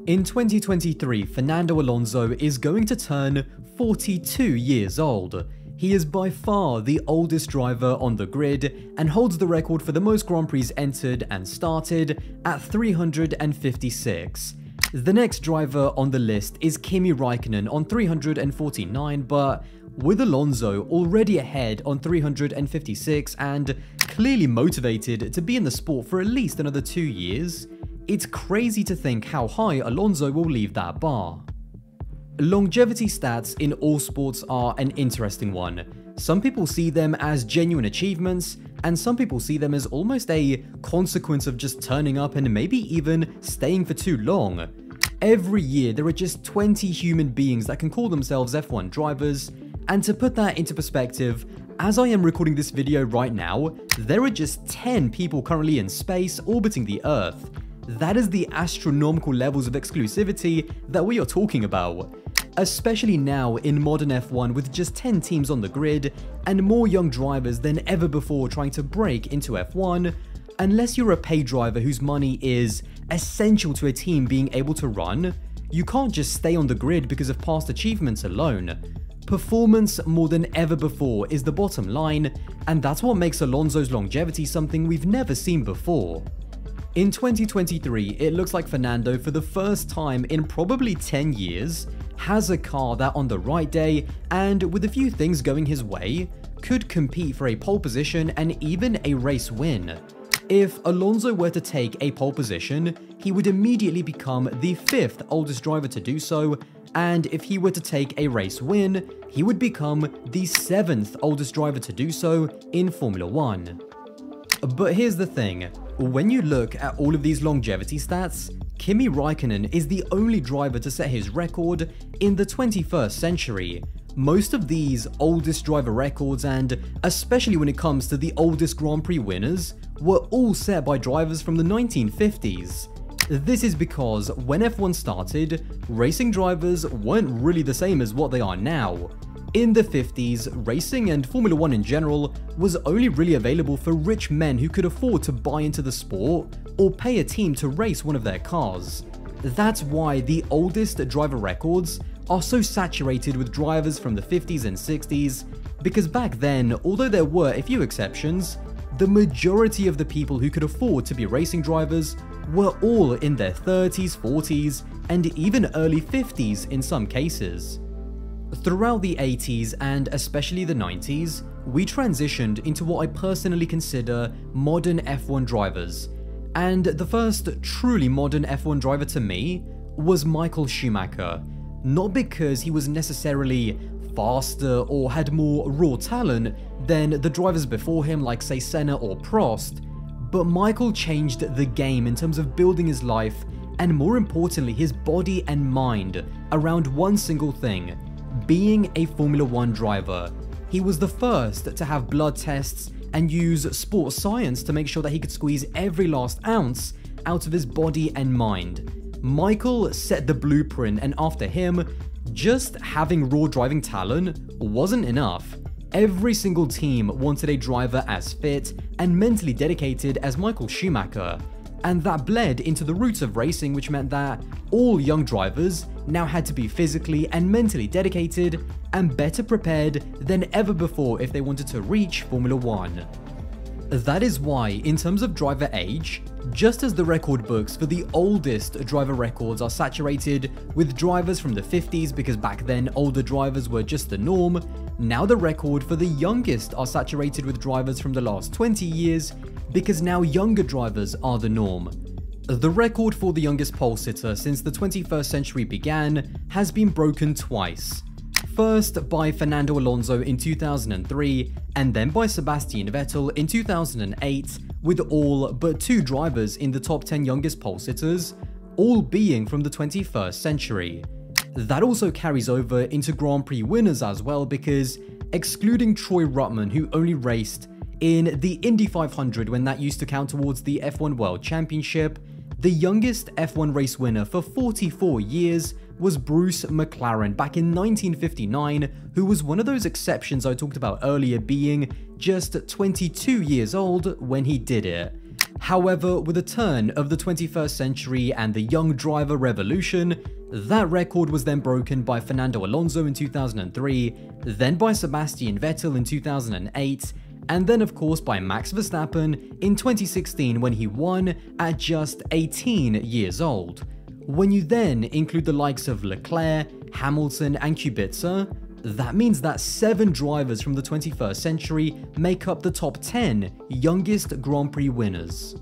In 2023, Fernando Alonso is going to turn 42 years old. He is by far the oldest driver on the grid and holds the record for the most Grand Prix entered and started at 356. The next driver on the list is Kimi Räikkönen on 349, but with Alonso already ahead on 356 and clearly motivated to be in the sport for at least another 2 years, it's crazy to think how high Alonso will leave that bar. Longevity stats in all sports are an interesting one. Some people see them as genuine achievements, and some people see them as almost a consequence of just turning up and maybe even staying for too long. Every year there are just 20 human beings that can call themselves F1 drivers, and to put that into perspective, as I am recording this video right now, there are just 10 people currently in space orbiting the Earth. That is the astronomical levels of exclusivity that we are talking about. Especially now in modern F1 with just 10 teams on the grid and more young drivers than ever before trying to break into F1, unless you're a paid driver whose money is essential to a team being able to run, you can't just stay on the grid because of past achievements alone. Performance more than ever before is the bottom line, and that's what makes Alonso's longevity something we've never seen before. In 2023, it looks like Fernando, for the first time in probably 10 years, has a car that on the right day, and with a few things going his way, could compete for a pole position and even a race win. If Alonso were to take a pole position, he would immediately become the 5th oldest driver to do so, and if he were to take a race win, he would become the 7th oldest driver to do so in Formula 1. But here's the thing, when you look at all of these longevity stats, Kimi Räikkönen is the only driver to set his record in the 21st century. Most of these oldest driver records, and especially when it comes to the oldest Grand Prix winners, were all set by drivers from the 1950s. This is because when F1 started, racing drivers weren't really the same as what they are now. In the 50s, racing and Formula 1 in general was only really available for rich men who could afford to buy into the sport or pay a team to race one of their cars. That's why the oldest driver records are so saturated with drivers from the 50s and 60s, because back then, although there were a few exceptions, the majority of the people who could afford to be racing drivers were all in their 30s, 40s, and even early 50s in some cases. Throughout the 80s and especially the 90s, we transitioned into what I personally consider modern F1 drivers, and the first truly modern F1 driver to me was Michael Schumacher. Not because he was necessarily faster or had more raw talent than the drivers before him like say Senna or Prost, but Michael changed the game in terms of building his life and more importantly his body and mind around one single thing: being a Formula 1 driver. He was the first to have blood tests and use sports science to make sure that he could squeeze every last ounce out of his body and mind. Michael set the blueprint, and after him, just having raw driving talent wasn't enough. Every single team wanted a driver as fit and mentally dedicated as Michael Schumacher, and that bled into the roots of racing, which meant that all young drivers now had to be physically and mentally dedicated and better prepared than ever before if they wanted to reach Formula 1. That is why, in terms of driver age, just as the record books for the oldest driver records are saturated with drivers from the 50s because back then older drivers were just the norm, now the record for the youngest are saturated with drivers from the last 20 years because now younger drivers are the norm. The record for the youngest pole sitter since the 21st century began has been broken twice. First by Fernando Alonso in 2003, and then by Sebastian Vettel in 2008, with all but 2 drivers in the top 10 youngest pole sitters, all being from the 21st century. That also carries over into Grand Prix winners as well, because excluding Troy Ruttman, who only raced in the Indy 500 when that used to count towards the F1 World Championship, the youngest F1 race winner for 44 years was Bruce McLaren back in 1959, who was one of those exceptions I talked about earlier, being just 22 years old when he did it. However, with the turn of the 21st century and the young driver revolution, that record was then broken by Fernando Alonso in 2003, then by Sebastian Vettel in 2008, and then of course by Max Verstappen in 2016 when he won at just 18 years old. When you then include the likes of Leclerc, Hamilton and Kubica, that means that 7 drivers from the 21st century make up the top 10 youngest Grand Prix winners.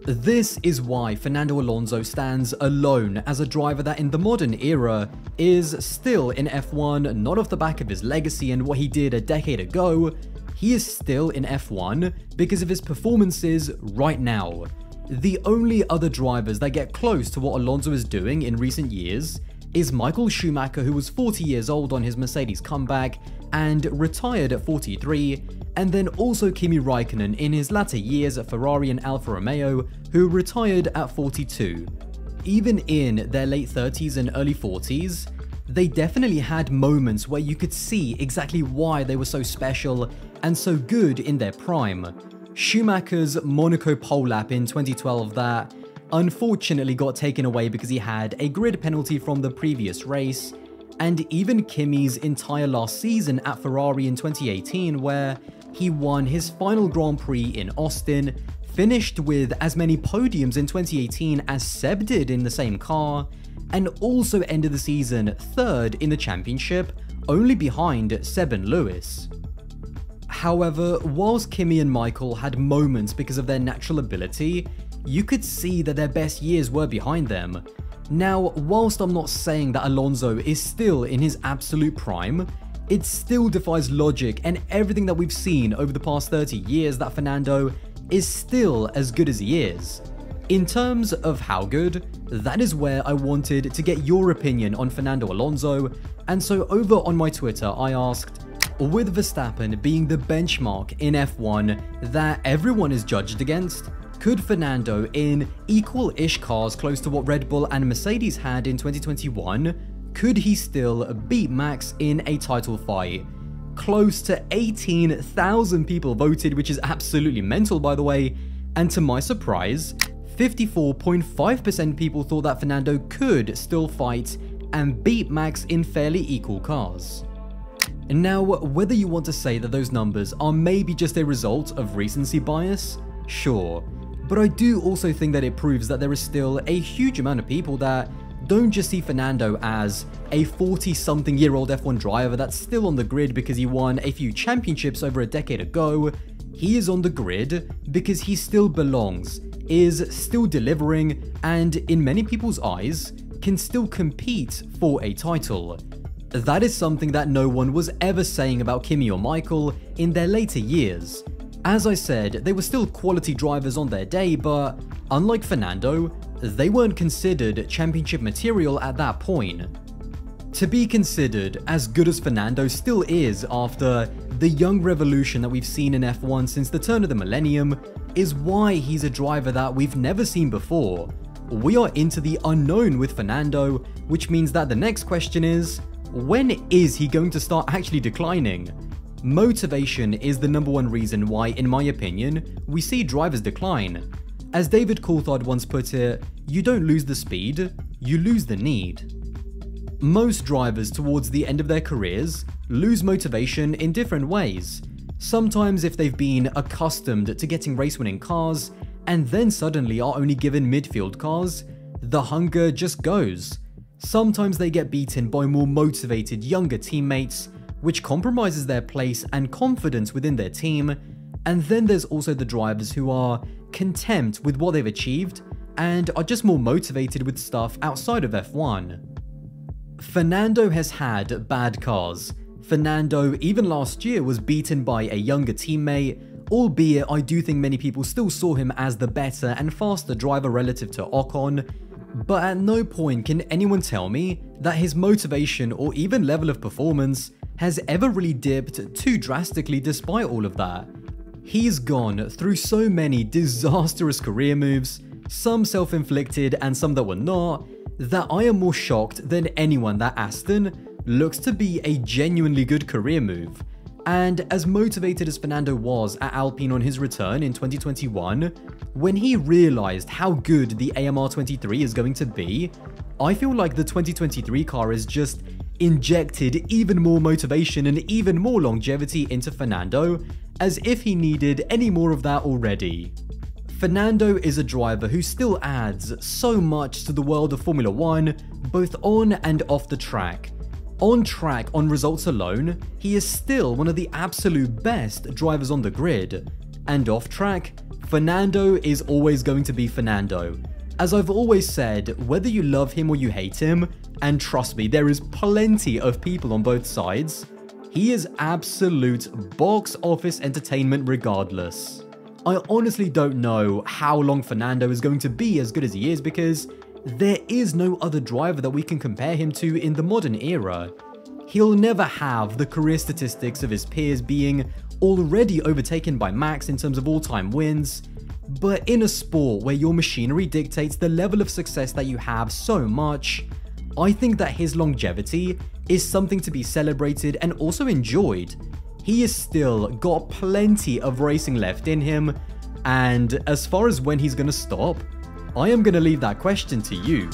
This is why Fernando Alonso stands alone as a driver that in the modern era is still in F1, not off the back of his legacy and what he did a decade ago. He is still in F1 because of his performances right now. The only other drivers that get close to what Alonso is doing in recent years is Michael Schumacher, who was 40 years old on his Mercedes comeback and retired at 43, and then also Kimi Raikkonen in his latter years at Ferrari and Alfa Romeo, who retired at 42. Even in their late 30s and early 40s, they definitely had moments where you could see exactly why they were so special and so good in their prime. Schumacher's Monaco pole lap in 2012 that unfortunately got taken away because he had a grid penalty from the previous race, and even Kimi's entire last season at Ferrari in 2018 where he won his final Grand Prix in Austin, finished with as many podiums in 2018 as Seb did in the same car, and also ended the season 3rd in the championship, only behind Seb and Lewis. However, whilst Kimi and Michael had moments because of their natural ability, you could see that their best years were behind them. Now, whilst I'm not saying that Alonso is still in his absolute prime, it still defies logic and everything that we've seen over the past 30 years that Fernando is still as good as he is. In terms of how good, that is where I wanted to get your opinion on Fernando Alonso, and so over on my Twitter I asked, with Verstappen being the benchmark in F1 that everyone is judged against, could Fernando in equal-ish cars close to what Red Bull and Mercedes had in 2021, could he still beat Max in a title fight? Close to 18,000 people voted, which is absolutely mental by the way, and to my surprise, 54.5% people thought that Fernando could still fight and beat Max in fairly equal cars. Now, whether you want to say that those numbers are maybe just a result of recency bias, sure, but I do also think that it proves that there is still a huge amount of people that don't just see Fernando as a 40-something-year-old F1 driver that's still on the grid because he won a few championships over a decade ago. He is on the grid because he still belongs, is still delivering, and in many people's eyes, can still compete for a title. That is something that no one was ever saying about Kimi or Michael in their later years. As I said, they were still quality drivers on their day, but unlike Fernando, they weren't considered championship material at that point. To be considered as good as Fernando still is after the young revolution that we've seen in F1 since the turn of the millennium is why he's a driver that we've never seen before. We are into the unknown with Fernando, which means that the next question is, when is he going to start actually declining? Motivation is the #1 reason why, in my opinion, we see drivers decline. As David Coulthard once put it, you don't lose the speed, you lose the need. Most drivers towards the end of their careers lose motivation in different ways. Sometimes if they've been accustomed to getting race-winning cars, and then suddenly are only given midfield cars, the hunger just goes. Sometimes they get beaten by more motivated younger teammates, which compromises their place and confidence within their team, and then there's also the drivers who are content with what they've achieved and are just more motivated with stuff outside of F1. Fernando has had bad cars. Fernando, even last year, was beaten by a younger teammate, albeit I do think many people still saw him as the better and faster driver relative to Ocon, but at no point can anyone tell me that his motivation or even level of performance has ever really dipped too drastically despite all of that. He's gone through so many disastrous career moves, some self-inflicted and some that were not, that I am more shocked than anyone that Aston looks to be a genuinely good career move. And as motivated as Fernando was at Alpine on his return in 2021, when he realized how good the AMR23 is going to be, I feel like the 2023 car has just injected even more motivation and even more longevity into Fernando, as if he needed any more of that already. Fernando is a driver who still adds so much to the world of Formula 1, both on and off the track. On track, on results alone, he is still one of the absolute best drivers on the grid. And off track, Fernando is always going to be Fernando. As I've always said, whether you love him or you hate him, and trust me, there is plenty of people on both sides, he is absolute box office entertainment regardless. I honestly don't know how long Fernando is going to be as good as he is, because there is no other driver that we can compare him to in the modern era. He'll never have the career statistics of his peers, being already overtaken by Max in terms of all-time wins, but in a sport where your machinery dictates the level of success that you have so much, I think that his longevity is something to be celebrated and also enjoyed. He has still got plenty of racing left in him, and as far as when he's gonna stop, I am gonna leave that question to you.